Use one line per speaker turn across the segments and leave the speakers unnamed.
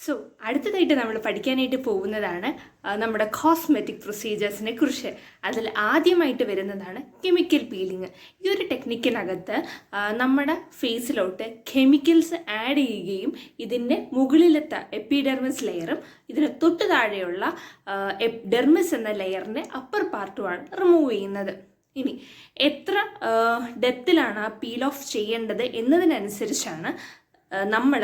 So അടുത്തതായിട്ട് നമ്മൾ പഠിക്കാനായിട്ട് പോകുന്നതാണ് നമ്മുടെ കോസ്മെറ്റിക് പ്രൊസീജിയേഴ്സിനെ കുറിച്ച്. അതിൽ ആദ്യമായിട്ട് വരുന്നതാണ് കെമിക്കൽ പീലിംഗ്. ഈ ഒരു ടെക്നിക്കിനകത്ത് നമ്മുടെ ഫേസിലോട്ട് കെമിക്കൽസ് ആഡ് ചെയ്യുകയും ഇതിൻ്റെ മുകളിലത്തെ എപ്പിഡെർമിസ് ലെയറും ഇതിന് തൊട്ട് താഴെയുള്ള ഡെർമിസ് എന്ന ലെയറിൻ്റെ അപ്പർ പാർട്ടുമാണ് റിമൂവ് ചെയ്യുന്നത്. ഇനി എത്ര ഡെപ്തിലാണ് ആ പീൽ ഓഫ് ചെയ്യേണ്ടത് എന്നതിനനുസരിച്ചാണ് നമ്മൾ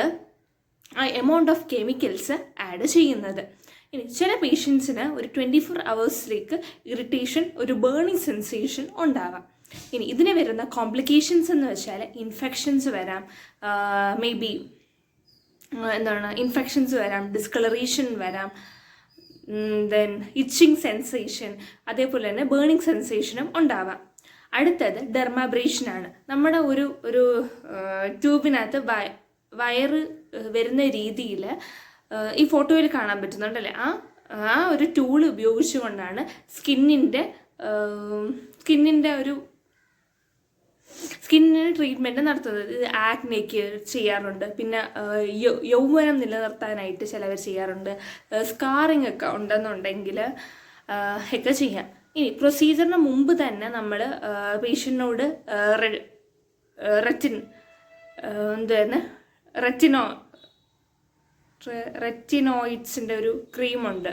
ആ എമൗണ്ട് ഓഫ് കെമിക്കൽസ് ആഡ് ചെയ്യുന്നത്. ഇനി ചില പേഷ്യൻസിന് ഒരു 24 hours ഇറിറ്റേഷൻ, ഒരു ബേണിംഗ് സെൻസേഷൻ ഉണ്ടാവാം. ഇനി ഇതിന് വരുന്ന കോംപ്ലിക്കേഷൻസ് എന്ന് വെച്ചാൽ ഇൻഫെക്ഷൻസ് വരാം, മേ ബി ഇൻഫെക്ഷൻസ് വരാം, ഡിസ്കളറേഷൻ വരാം, ദെൻ ഇച്ചിങ് സെൻസേഷൻ, അതേപോലെ തന്നെ ബേണിംഗ് സെൻസേഷനും ഉണ്ടാവാം. അടുത്തത് ഡെർമാബ്രേഷനാണ്. നമ്മുടെ ഒരു ട്യൂബിനകത്ത് വയറ് വരുന്ന രീതിയിൽ ഈ ഫോട്ടോയിൽ കാണാൻ പറ്റുന്നുണ്ടല്ലേ, ആ ഒരു ടൂൾ ഉപയോഗിച്ചുകൊണ്ടാണ് സ്കിന്നിന് ട്രീറ്റ്മെൻറ്റ് നടത്തുന്നത്. ഇത് ആക്നെക്ക് ചെയ്യാറുണ്ട്, പിന്നെ യൗവനം നിലനിർത്താനായിട്ട് ചിലവർ ചെയ്യാറുണ്ട്, സ്കാറിങ് ഒക്കെ ഉണ്ടെന്നുണ്ടെങ്കിൽ ഒക്കെ ചെയ്യാം. ഇനി പ്രൊസീജിയറിന് മുമ്പ് തന്നെ നമ്മൾ പേഷ്യൻറ്റിനോട് റെറ്റിനോയിഡ്സിൻ്റെ ഒരു ക്രീമുണ്ട്,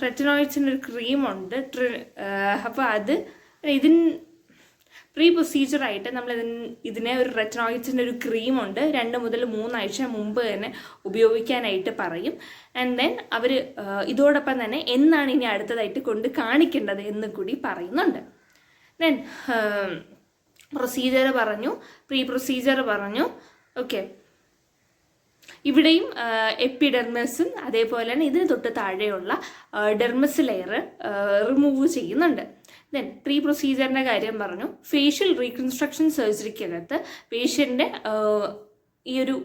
റെറ്റിനോയിഡ്സിൻ്റെ ഒരു ക്രീമുണ്ട്. അപ്പോൾ പ്രീ പ്രൊസീജിയറായിട്ട് നമ്മൾ ഇതിനെ ഒരു റെറ്റിനോയിഡ്സിൻ്റെ ഒരു ക്രീമുണ്ട് 2 മുതൽ 3 ആഴ്ച മുമ്പ് തന്നെ ഉപയോഗിക്കാനായിട്ട് പറയും. ആൻഡ് ദെൻ അവർ ഇതോടൊപ്പം തന്നെ എന്നാണ് ഇനി അടുത്തതായിട്ട് കൊണ്ട് കാണിക്കേണ്ടത് എന്ന് കൂടി പറയുന്നുണ്ട്. ദെൻ പ്രൊസീജിയർ പറഞ്ഞു, പ്രീ പ്രൊസീജിയർ പറഞ്ഞു. ഓക്കെ, ഇവിടെയും എപ്പിഡെർമിസും അതേപോലെ തന്നെ ഇതിന് തൊട്ട് താഴെയുള്ള ഡെർമിസ് ലെയർ റിമൂവ് ചെയ്യുന്നുണ്ട്. ദെൻ പ്രീ പ്രൊസീജിയറിൻ്റെ കാര്യം പറഞ്ഞു. ഫേഷ്യൽ റീകൺസ്ട്രക്ഷൻ സർജറിക്കകത്ത് പേഷ്യൻ്റെ ഈ ഒരു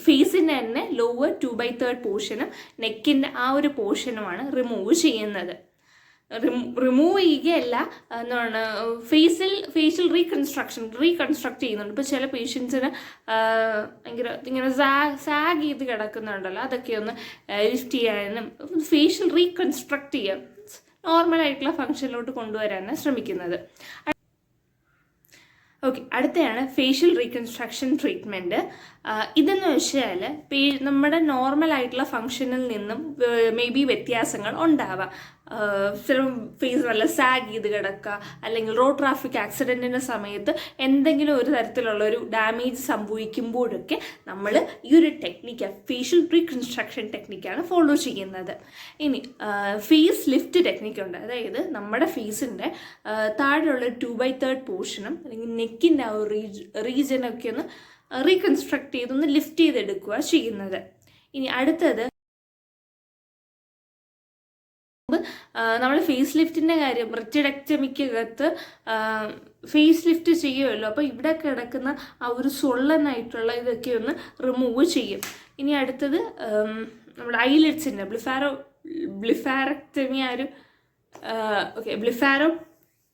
ഫേസിൻ്റെ തന്നെ ലോവർ 2/3 പോർഷനും നെക്കിൻ്റെ ആ ഒരു പോർഷനുമാണ് റിമൂവ് ചെയ്യുന്നത്. റിമൂവ് ചെയ്യുകയല്ല, എന്താണ് ഫേഷ്യൽ റീകൺസ്ട്രക്ട് ചെയ്യുന്നുണ്ട്. ഇപ്പോൾ ചില പേഷ്യൻസിന് ഭയങ്കര ഇങ്ങനെ സാഗ് ചെയ്ത് കിടക്കുന്നുണ്ടല്ലോ, അതൊക്കെ ഒന്ന് ലിഫ്റ്റ് ചെയ്യാനും ഫേഷ്യൽ റീകൺസ്ട്രക്ട് ചെയ്യാൻ നോർമലായിട്ടുള്ള ഫങ്ഷനിലോട്ട് കൊണ്ടുവരാനാണ് ശ്രമിക്കുന്നത്. ഓക്കെ, അടുത്തയാണ് ഫേഷ്യൽ റീകൺസ്ട്രക്ഷൻ ട്രീറ്റ്മെൻറ്റ്. ഇതെന്ന് വെച്ചാൽ നമ്മുടെ നോർമലായിട്ടുള്ള ഫങ്ഷനിൽ നിന്നും മേ ബി വ്യത്യാസങ്ങൾ ഉണ്ടാവാം. ചില ഫേസ് നല്ല സാഗ് ചെയ്ത് കിടക്കുക, അല്ലെങ്കിൽ റോഡ് ട്രാഫിക് ആക്സിഡൻറ്റിൻ്റെ സമയത്ത് എന്തെങ്കിലും ഒരു തരത്തിലുള്ള ഒരു ഡാമേജ് സംഭവിക്കുമ്പോഴൊക്കെ നമ്മൾ ഈ ഒരു ടെക്നിക്ക്, ഫേഷ്യൽ റീകൺസ്ട്രക്ഷൻ ടെക്നിക്കാണ് ഫോളോ ചെയ്യുന്നത്. ഇനി ഫേസ് ലിഫ്റ്റ് ടെക്നിക്കുണ്ട്. അതായത് നമ്മുടെ ഫേസിൻ്റെ താഴെയുള്ള 2/3 പോർഷനും അല്ലെങ്കിൽ നെക്കിൻ്റെ ആ ഒരു റീജനൊക്കെ ഒന്ന് റീകൺസ്ട്രക്ട് ചെയ്തൊന്ന് ലിഫ്റ്റ് ചെയ്തെടുക്കുക ചെയ്യുന്നത്. ഇനി അടുത്തത് നമ്മൾ ഫേസ് ലിഫ്റ്റിൻ്റെ കാര്യം, റിറ്റിഡക്ടമിക്കകത്ത് ഫേസ് ലിഫ്റ്റ് ചെയ്യുമല്ലോ, അപ്പോൾ ഇവിടെ കിടക്കുന്ന ആ ഒരു സൊള്ളനായിട്ടുള്ള ഇതൊക്കെ ഒന്ന് റിമൂവ് ചെയ്യും. ഇനി അടുത്തത് നമ്മുടെ ഐലിഡ്സിൻ്റെ ബ്ലിഫാരക്ടമി ബ്ലിഫാരോ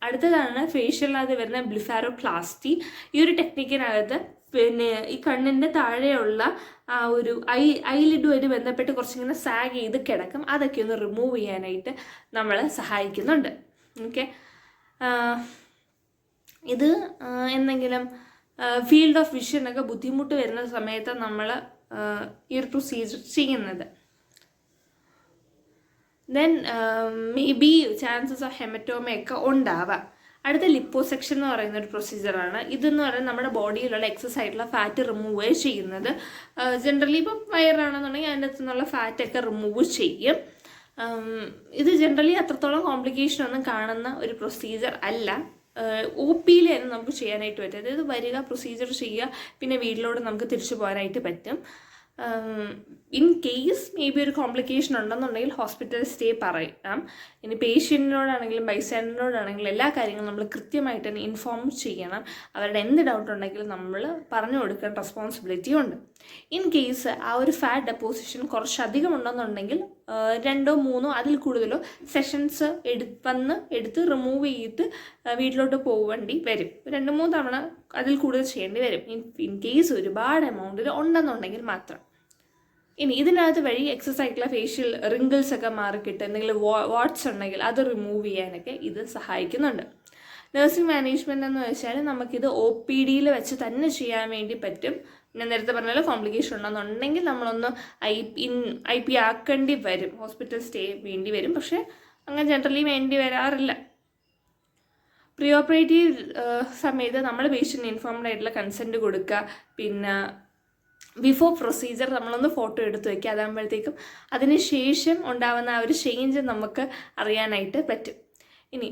അടുത്തതാണ് ഫേഷ്യലിനകത്ത് വരുന്ന ബ്ലിഫാരോപ്ലാസ്റ്റി. ഈ ഒരു ടെക്നിക്കിനകത്ത് പിന്നെ ഈ കണ്ണിൻ്റെ താഴെയുള്ള ആ ഒരു ഐലിഡുമായിട്ട് ബന്ധപ്പെട്ട് കുറച്ചിങ്ങനെ സാഗ് ചെയ്ത് കിടക്കും, അതൊക്കെ ഒന്ന് റിമൂവ് ചെയ്യാനായിട്ട് നമ്മളെ സഹായിക്കുന്നുണ്ട്. ഓക്കെ, ഇത് എന്തെങ്കിലും ഫീൽഡ് ഓഫ് വിഷനൊക്കെ ബുദ്ധിമുട്ട് വരുന്ന സമയത്ത് നമ്മൾ ഈ ഒരു പ്രൊസീജിയർ ചെയ്യുന്നത്. Then maybe chances of ഹെമറ്റോമയൊക്കെ ഉണ്ടാവാം. അടുത്ത ലിപ്പോസെക്ഷൻ എന്ന് പറയുന്ന ഒരു പ്രൊസീജിയറാണ്. ഇതെന്ന് പറയുന്നത് നമ്മുടെ ബോഡിയിലുള്ള എക്സസ് ആയിട്ടുള്ള ഫാറ്റ് റിമൂവ് ചെയ്യുന്നത്. ജനറലി ഇപ്പം വയറാണെന്നുണ്ടെങ്കിൽ അതിൻ്റെ അകത്തു നിന്നുള്ള ഫാറ്റൊക്കെ റിമൂവ് ചെയ്യും. ഇത് ജനറലി അത്രത്തോളം കോംപ്ലിക്കേഷൻ ഒന്നും കാണുന്ന ഒരു പ്രൊസീജിയർ അല്ല. OPയിൽ തന്നെ നമുക്ക് ചെയ്യാനായിട്ട് പറ്റും. അതായത് വരിക, പ്രൊസീജിയർ ചെയ്യുക, പിന്നെ വീട്ടിലോട്ട് നമുക്ക് തിരിച്ചു പോകാനായിട്ട് പറ്റും. ഇൻ കേസ് മേ ബി ഒരു കോംപ്ലിക്കേഷൻ ഉണ്ടെന്നുണ്ടെങ്കിൽ ഹോസ്പിറ്റൽ സ്റ്റേ പറയാം. ഇനി പേഷ്യൻറ്റിനോടാണെങ്കിലും ബൈസ്റ്റാൻഡറിനോടാണെങ്കിലും എല്ലാ കാര്യങ്ങളും നമ്മൾ കൃത്യമായിട്ട് തന്നെ ഇൻഫോം ചെയ്യണം. അവരുടെ എന്ത് ഡൗട്ട് ഉണ്ടെങ്കിലും നമ്മൾ പറഞ്ഞു കൊടുക്കാൻ റെസ്പോൺസിബിലിറ്റി ഉണ്ട്. ഇൻ കേസ് ആ ഒരു ഫാറ്റ് ഡെപ്പോസിഷൻ കുറച്ചധികം ഉണ്ടെന്നുണ്ടെങ്കിൽ 2 3 അതിൽ കൂടുതലോ സെഷൻസ് എടുത്ത് റിമൂവ് ചെയ്തിട്ട് വീട്ടിലോട്ട് പോവേണ്ടി വരും. 2-3 തവണ അതിൽ കൂടുതൽ ചെയ്യേണ്ടി വരും ഇൻ കേസ് ഒരുപാട് എമൗണ്ടിൽ ഉണ്ടെന്നുണ്ടെങ്കിൽ മാത്രം. ഇനി ഇതിനകത്ത് വഴി എക്സസ് ആയിട്ടുള്ള ഫേഷ്യൽ റിങ്കിൾസ് ഒക്കെ മാറിക്കിട്ട് എന്തെങ്കിലും വാട്ട്സ് ഉണ്ടെങ്കിൽ അത് റിമൂവ് ചെയ്യാനൊക്കെ ഇത് സഹായിക്കുന്നുണ്ട്. നഴ്സിംഗ് മാനേജ്മെൻറ്റ് എന്ന് വെച്ചാൽ നമുക്കിത് OPD വെച്ച് തന്നെ ചെയ്യാൻ വേണ്ടി പറ്റും. ഞാൻ നേരത്തെ പറഞ്ഞാൽ കോംപ്ലിക്കേഷൻ ഉണ്ടെന്നുണ്ടെങ്കിൽ നമ്മളൊന്ന് IP ആക്കേണ്ടി വരും, ഹോസ്പിറ്റൽ സ്റ്റേ വേണ്ടി വരും. പക്ഷേ അങ്ങനെ ജനറലി വേണ്ടി വരാറില്ല. പ്രീ ഓപ്പറേറ്റീവ് സമയത്ത് നമ്മൾ പേഷ്യൻ്റ് ഇൻഫോംഡ് ആയിട്ടുള്ള കൺസെൻറ്റ് കൊടുക്കുക. പിന്നെ ബിഫോർ പ്രൊസീജിയർ നമ്മളൊന്ന് ഫോട്ടോ എടുത്ത് വയ്ക്കുക. അതാകുമ്പോഴത്തേക്കും അതിന് ശേഷം ഉണ്ടാകുന്ന ആ ഒരു ചേഞ്ച് നമുക്ക് അറിയാനായിട്ട് പറ്റും. ഇനി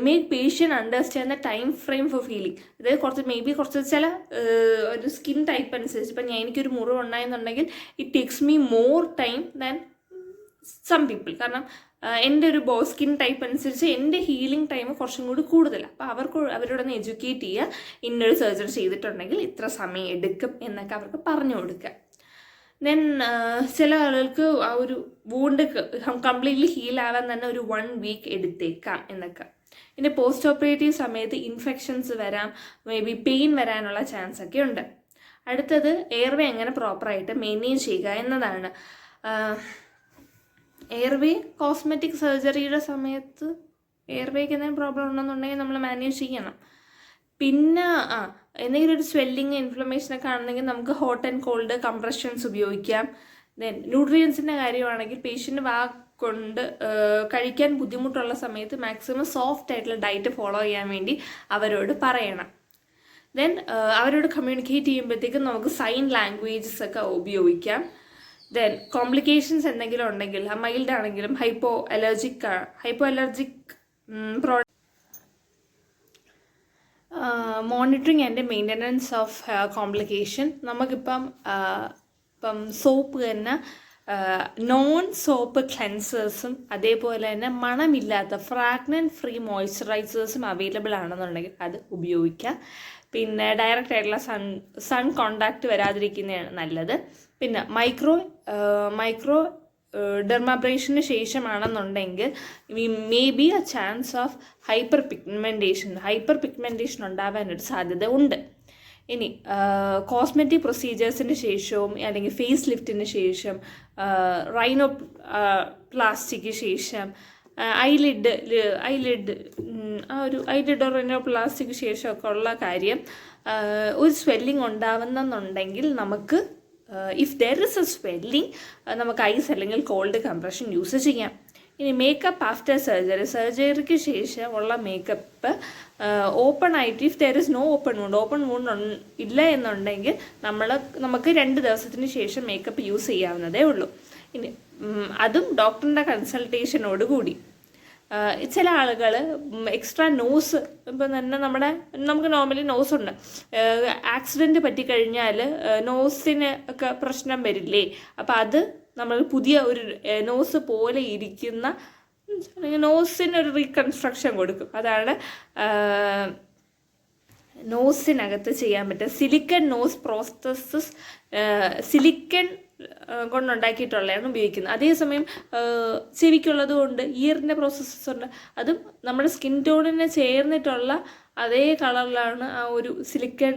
make patient understand the time frame for feeling. അതായത് കുറച്ച് ചില ഒരു സ്കിൻ ടൈപ്പ് അനുസരിച്ച് ഇപ്പം എനിക്കൊരു മുറിവ് ഉണ്ടായെന്നുണ്ടെങ്കിൽ it takes me more time than some people. കാരണം എൻ്റെ ഒരു സ്കിൻ ടൈപ്പ് അനുസരിച്ച് എൻ്റെ ഹീലിംഗ് ടൈം കുറച്ചും കൂടി കൂടുതലാണ്. അപ്പോൾ അവരോടൊന്ന് എഡ്യൂക്കേറ്റ് ചെയ്യുക, ഇന്നൊരു സർജറി ചെയ്തിട്ടുണ്ടെങ്കിൽ ഇത്ര സമയം എടുക്കും എന്നൊക്കെ അവർക്ക് പറഞ്ഞു കൊടുക്കുക. ദെൻ ചില ആളുകൾക്ക് ആ ഒരു വൂണ്ട് കംപ്ലീറ്റ്ലി ഹീലാവാൻ തന്നെ ഒരു 1 വീക്ക് എടുത്തേക്കാം എന്നൊക്കെ. പിന്നെ പോസ്റ്റ് ഓപ്പറേറ്റീവ് സമയത്ത് ഇൻഫെക്ഷൻസ് വരാം, മേ ബി പെയിൻ വരാനുള്ള ചാൻസ് ഒക്കെ ഉണ്ട്. അടുത്തത് എയർവേ എങ്ങനെ പ്രോപ്പറായിട്ട് മെയിൻറ്റെയിൻ ചെയ്യുക എന്നതാണ്. എയർവേ കോസ്മെറ്റിക് സർജറിയുടെ സമയത്ത് എയർവേക്ക് എന്തെങ്കിലും പ്രോബ്ലം ഉണ്ടെന്നുണ്ടെങ്കിൽ നമ്മൾ മാനേജ് ചെയ്യണം. പിന്നെ എന്തെങ്കിലും ഒരു സ്വെല്ലിങ് ഇൻഫ്ലമേഷനൊക്കെ ആണെന്നെങ്കിൽ നമുക്ക് ഹോട്ട് ആൻഡ് കോൾഡ് കംപ്രഷൻസ് ഉപയോഗിക്കാം. ദെൻ ന്യൂട്രിയൻസിൻ്റെ കാര്യമാണെങ്കിൽ പേഷ്യൻ്റ് കൊണ്ട് കഴിക്കാൻ ബുദ്ധിമുട്ടുള്ള സമയത്ത് മാക്സിമം സോഫ്റ്റ് ആയിട്ടുള്ള ഡയറ്റ് ഫോളോ ചെയ്യാൻ വേണ്ടി അവരോട് പറയണം. ദെൻ അവരോട് കമ്മ്യൂണിക്കേറ്റ് ചെയ്യുമ്പോഴത്തേക്കും നമുക്ക് സൈൻ ലാംഗ്വേജസ് ഒക്കെ ഉപയോഗിക്കാം. ദെൻ കോംപ്ലിക്കേഷൻസ് എന്തെങ്കിലും ഉണ്ടെങ്കിൽ മൈൽഡ് ആണെങ്കിലും hypo allergic monitoring and maintenance of complication. നമുക്കിപ്പം സോപ്പ് തന്നെ നോൺ സോപ്പ് ക്ലെൻസേഴ്സും അതേപോലെ തന്നെ മണമില്ലാത്ത ഫ്രാഗ്രൻസ് ഫ്രീ മോയ്സ്ചറൈസേഴ്സും അവൈലബിൾ ആണെന്നുണ്ടെങ്കിൽ അത് ഉപയോഗിക്കാം. പിന്നെ ഡയറക്റ്റ് ആയിട്ടുള്ള സൺ കോണ്ടാക്റ്റ് വരാതിരിക്കുന്നതാണ് നല്ലത്. പിന്നെ മൈക്രോ ഡെർമാബ്രേഷന് ശേഷമാണെന്നുണ്ടെങ്കിൽ maybe a chance of hyperpigmentation ഉണ്ടാവാനൊരു സാധ്യത ഉണ്ട്. ഇനി കോസ്മെറ്റിക് പ്രൊസീജിയേഴ്സിന് ശേഷവും അല്ലെങ്കിൽ ഫേസ് ലിഫ്റ്റിന് ശേഷം റൈനോ പ്ലാസ്റ്റിക്ക് ശേഷം ഐലിഡ് റൈനോ പ്ലാസ്റ്റിക്ക് ശേഷമൊക്കെ ഉള്ള കാര്യം, ഒരു സ്വെല്ലിംഗ് ഉണ്ടാവുന്നെന്നുണ്ടെങ്കിൽ നമുക്ക് if there is a swelling നമുക്ക് ഐസ് അല്ലെങ്കിൽ കോൾഡ് കംപ്രഷൻ യൂസ് ചെയ്യാം. ഇനി മേക്കപ്പ് ആഫ്റ്റർ സർജറിക്ക് ശേഷം ഉള്ള മേക്കപ്പ് ഓപ്പൺ ആയിട്ട് if there is no open wound ഇല്ല എന്നുണ്ടെങ്കിൽ നമുക്ക് 2 ദിവസത്തിന് ശേഷം മേക്കപ്പ് യൂസ് ചെയ്യാവുന്നതേ ഉള്ളൂ. ഇനി അതും ഡോക്ടറിൻ്റെ കൺസൾട്ടേഷനോട് കൂടി. ചില ആളുകൾ എക്സ്ട്രാ നോസ് ഇപ്പം തന്നെ നമുക്ക് നോർമലി നോസ് ഉണ്ട്, ആക്സിഡൻറ്റ് പറ്റിക്കഴിഞ്ഞാൽ നോസിന് ഒക്കെ പ്രശ്നം വരില്ലേ, അപ്പം അത് നമ്മൾ പുതിയ ഒരു നോസ് പോലെ ഇരിക്കുന്ന നോസിനൊരു റീകൺസ്ട്രക്ഷൻ കൊടുക്കും. അതാണ് നോസിനകത്ത് ചെയ്യാൻ പറ്റുക സിലിക്കൺ നോസ് പ്രോസ്തസിസ്. സിലിക്കൺ കൊണ്ടുണ്ടാക്കിയിട്ടുള്ളതാണ് ഉപയോഗിക്കുന്നത്. അതേസമയം ചെവിക്കുള്ളത് കൊണ്ട് ഇയറിൻ്റെ പ്രോസസ്സസ് ഉണ്ട്, അതും നമ്മുടെ സ്കിൻ ടോണിന് ചേർന്നിട്ടുള്ള അതേ കളറിലാണ് ആ ഒരു സിലിക്കൺ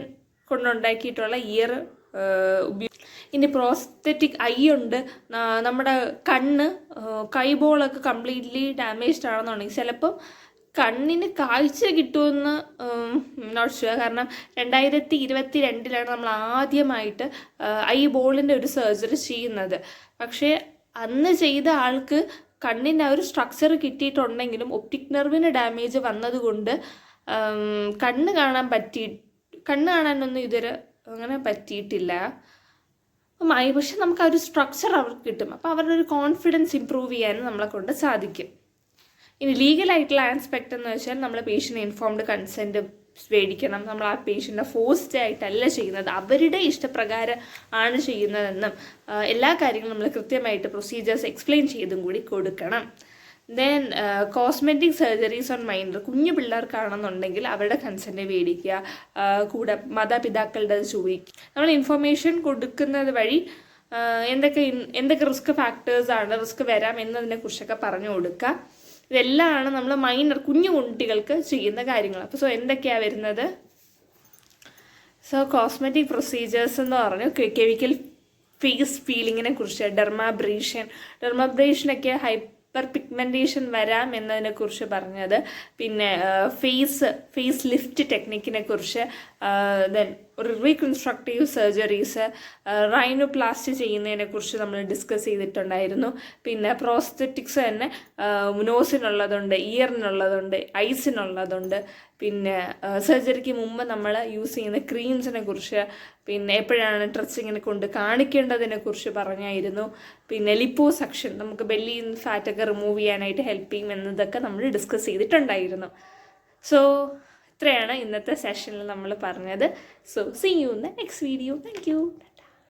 കൊണ്ടുണ്ടാക്കിയിട്ടുള്ള ഇയർ ഇനി പ്രോസ്തെറ്റിക് ഐ ഉണ്ട്. നമ്മുടെ കൈബോളൊക്കെ കംപ്ലീറ്റ്ലി ഡാമേജ്ഡ് ആണെന്നുണ്ടെങ്കിൽ ചിലപ്പം കണ്ണിന് കാഴ്ച കിട്ടുമെന്ന് നോട്ട് ഷുവർ. കാരണം 2022 നമ്മൾ ആദ്യമായിട്ട് ഐബോളിൻ്റെ ഒരു സർജറി ചെയ്യുന്നത്. പക്ഷേ അന്ന് ചെയ്ത ആൾക്ക് കണ്ണിൻ്റെ ആ ഒരു സ്ട്രക്ചർ കിട്ടിയിട്ടുണ്ടെങ്കിലും ഒപ്റ്റിക് നെർവിന് ഡാമേജ് വന്നതുകൊണ്ട് കണ്ണ് കാണാനൊന്നും ഇതുവരെ അങ്ങനെ പറ്റിയിട്ടില്ല. പക്ഷെ നമുക്ക് ആ ഒരു സ്ട്രക്ചർ അവർക്ക് കിട്ടും. അപ്പോൾ അവരുടെ ഒരു കോൺഫിഡൻസ് ഇമ്പ്രൂവ് ചെയ്യാനും നമ്മളെ കൊണ്ട് സാധിക്കും. ഇനി ലീഗലായിട്ടുള്ള ആസ്പെക്റ്റ് എന്ന് വെച്ചാൽ നമ്മൾ പേഷ്യൻ്റ് ഇൻഫോംഡ് കൺസെൻറ്റ് മേടിക്കണം. നമ്മൾ ആ പേഷ്യൻ്റെ ഫോഴ്സ്ഡ് ആയിട്ടല്ല ചെയ്യുന്നത്, അവരുടെ ഇഷ്ടപ്രകാരം ആണ് ചെയ്യുന്നതെന്നും എല്ലാ കാര്യങ്ങളും നമ്മൾ കൃത്യമായിട്ട് പ്രൊസീജിയേഴ്സ് എക്സ്പ്ലെയിൻ ചെയ്തും കൂടി കൊടുക്കണം. Then cosmetic surgeries on minor, കുഞ്ഞു പിള്ളേർക്കാണെന്നുണ്ടെങ്കിൽ അവരുടെ കൺസെൻറ്റ് മേടിക്കുക, കൂടെ മാതാപിതാക്കളുടെ ചോദിക്കുക. നമ്മൾ ഇൻഫർമേഷൻ കൊടുക്കുന്നത് വഴി എന്തൊക്കെ റിസ്ക് ഫാക്ടേഴ്സാണ്, റിസ്ക് വരാം എന്നതിനെക്കുറിച്ചൊക്കെ പറഞ്ഞു കൊടുക്കുക. ഇതെല്ലാമാണ് നമ്മൾ കുഞ്ഞു കുട്ടികൾക്ക് ചെയ്യുന്ന കാര്യങ്ങൾ. അപ്പോൾ എന്തൊക്കെയാണ് വരുന്നത്? കോസ്മെറ്റിക് പ്രൊസീജിയേഴ്സ് എന്ന് പറഞ്ഞു കെമിക്കൽ ഫേസ് പീലിങ്ങിനെ കുറിച്ച്, ഡെർമാബ്രേഷനൊക്കെ ഹൈപ്പർ പിഗ്മെൻറ്റേഷൻ വരാം എന്നതിനെക്കുറിച്ച് പറഞ്ഞത്. പിന്നെ ഫേസ് ലിഫ്റ്റ് ടെക്നിക്കിനെ കുറിച്ച്, ദെൻ ഒരു റീകൺസ്ട്രക്റ്റീവ് സർജറീസ്, റൈനോപ്ലാസ്റ്റി ചെയ്യുന്നതിനെ കുറിച്ച് നമ്മൾ ഡിസ്കസ് ചെയ്തിട്ടുണ്ടായിരുന്നു. പിന്നെ പ്രോസ്തെറ്റിക്സ് തന്നെ നോസിനുള്ളതുണ്ട്, ഇയറിനുള്ളതുണ്ട്, ഐസിനുള്ളതുണ്ട്. പിന്നെ സർജറിക്ക് മുമ്പ് നമ്മൾ യൂസ് ചെയ്യുന്ന ക്രീംസിനെ കുറിച്ച്, പിന്നെ എപ്പോഴാണ് ഡ്രസ്സിങ്ങിനെ കൊണ്ട് കാണിക്കേണ്ടതിനെ കുറിച്ച് പറഞ്ഞായിരുന്നു. പിന്നെ ലിപ്പോസക്ഷൻ നമുക്ക് ബെല്ലിയിൽ നിന്ന് ഫാറ്റൊക്കെ റിമൂവ് ചെയ്യാനായിട്ട് ഹെൽപ്പ് ചെയ്യും എന്നതൊക്കെ നമ്മൾ ഡിസ്കസ് ചെയ്തിട്ടുണ്ടായിരുന്നു. ഇത്രയാണ് ഇന്നത്തെ സെഷനിൽ നമ്മൾ പറഞ്ഞത്. See you in the next video. Thank U.